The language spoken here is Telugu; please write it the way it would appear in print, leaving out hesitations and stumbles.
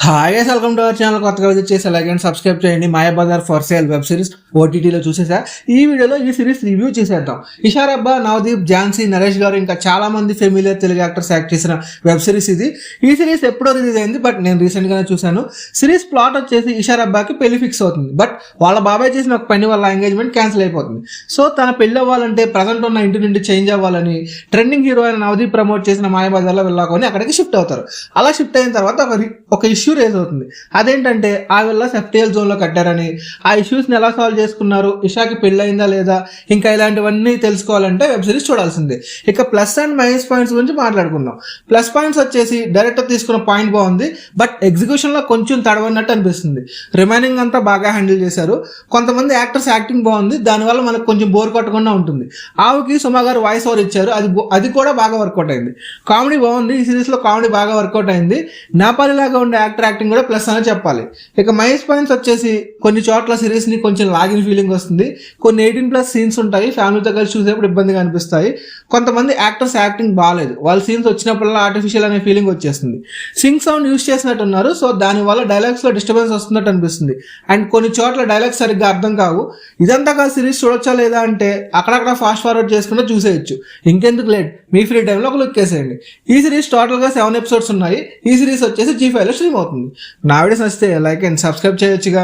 Hi guys, welcome to our channel. కొత్తగా విజిట్ చేసి లైక్ అండ్ సబ్స్క్రైబ్ చేయండి. Mayabazar for sale web series ఓటీటీలో చూసేసా. ఈ వీడియోలో ఈ సిరీస్ రివ్యూ చేసేద్దాం. ఇషార్ అబ్బా, నవదీప్, ఝాన్సీ, నరేష్ గారు ఇంకా చాలా మంది ఫెమిలియర్ తెలుగు యాక్టర్స్ యాక్ట్ చేసిన వెబ్ సిరీస్ ఇది. ఈ సిరీస్ ఎప్పుడో రిలీజ్ అయింది, బట్ నేను రీసెంట్ గానే చూశాను. సిరీస్ ప్లాట్ వచ్చేసి ఇషార్ అబ్బాకి పెళ్లి ఫిక్స్ అవుతుంది, బట్ వాళ్ళ బాబాయ్ చేసిన ఒక పని వల్ల ఎంగేజ్మెంట్ క్యాన్సిల్ అయిపోతుంది. సో తన పెళ్లి అవ్వాలంటే ప్రజెంట్ ఉన్న ఇంటి నుండి చేంజ్ అవ్వాలని ట్రెండింగ్ హీరో అయిన నవదీప్ ప్రమోట్ చేసిన మాయాబజార్లో వెళ్ళాకొని అక్కడికి షిఫ్ట్ అవుతారు. అలా షిఫ్ట్ అయిన తర్వాత ఒక ఇష్యూ రేజ్ అవుతుంది. అదేంటంటే ఆ విల్లాస్ ఎఫ్టీఎల్ జోన్ లో కట్టారని, ఆ ఇష్యూస్ ని ఎలా సాల్వ్ చేసుకున్నారు, ఇషాకి పెళ్ళయిందా లేదా, ఇంకా ఇలాంటివన్నీ తెలుసుకోవాలంటే వెబ్ సిరీస్ చూడాల్సిందే. ఇక ప్లస్ అండ్ మైనస్ పాయింట్స్ గురించి మాట్లాడుకుందాం. ప్లస్ పాయింట్స్ వచ్చేసి డైరెక్టర్ తీసుకున్న పాయింట్ బాగుంది, బట్ ఎగ్జిక్యూషన్ లో కొంచెం తడవన్నట్టు అనిపిస్తుంది. రిమైనింగ్ అంతా బాగా హ్యాండిల్ చేశారు. కొంతమంది యాక్టర్స్ యాక్టింగ్ బాగుంది, దానివల్ల మనకు కొంచెం బోర్ కొట్టకుండా ఉంటుంది. ఆవుకి సుమా గారు వాయిస్ ఓవర్ ఇచ్చారు, అది కూడా బాగా వర్కౌట్ అయింది. కామెడీ బాగుంది, ఈ సిరీస్ లో కామెడీ బాగా వర్కౌట్ అయింది. నేపాలి లాగా ఉండే యాక్టర్ యాక్టింగ్ కూడా ప్లస్ అని చెప్పాలి. ఇక మైనస్ పాయింట్స్ వచ్చేసి కొన్ని చోట్ల సిరీస్ ని కొంచెం లాగిన్ ఫీలింగ్ వస్తుంది. కొన్ని 18+ సీన్స్ ఉంటాయి, ఫ్యామిలీతో కలిసి చూసేప్పుడు ఇబ్బందిగా అనిపిస్తాయి. కొంతమంది యాక్టర్స్ యాక్టింగ్ బాగాలేదు, వాళ్ళ సీన్స్ వచ్చినప్పుడల్లా ఆర్టిఫిషియల్ అనే ఫీలింగ్ వచ్చేస్తుంది. సింగ్ సౌండ్ యూస్ చేసినట్టున్నారు, సో దానివల్ల డైలాగ్స్ లో డిస్టర్బెన్స్ వస్తున్నట్టు అనిపిస్తుంది. అండ్ కొన్ని చోట్ల డైలాగ్స్ సరిగ్గా అర్థం కావు. ఇదంతా కాదు సిరీస్ చూడొచ్చా లేదా అంటే అక్కడక్కడ ఫాస్ట్ ఫార్వర్డ్ చేసుకుంటే చూసేయచ్చు. ఇంకెందుకు లేట్, మీ ఫ్రీ టైంలో ఒక లుక్ వేసేయండి. ఈ సిరీస్ టోటల్ గా 7 ఎపిసోడ్స్ ఉన్నాయి. ఈ సిరీస్ వచ్చేసి G5 లో స్ట్రీమ్ అవుతుంది. నా వీడియోస్ నచ్చితే లైక్ అండ్ సబ్స్క్రైబ్ చేయొచ్చుగా.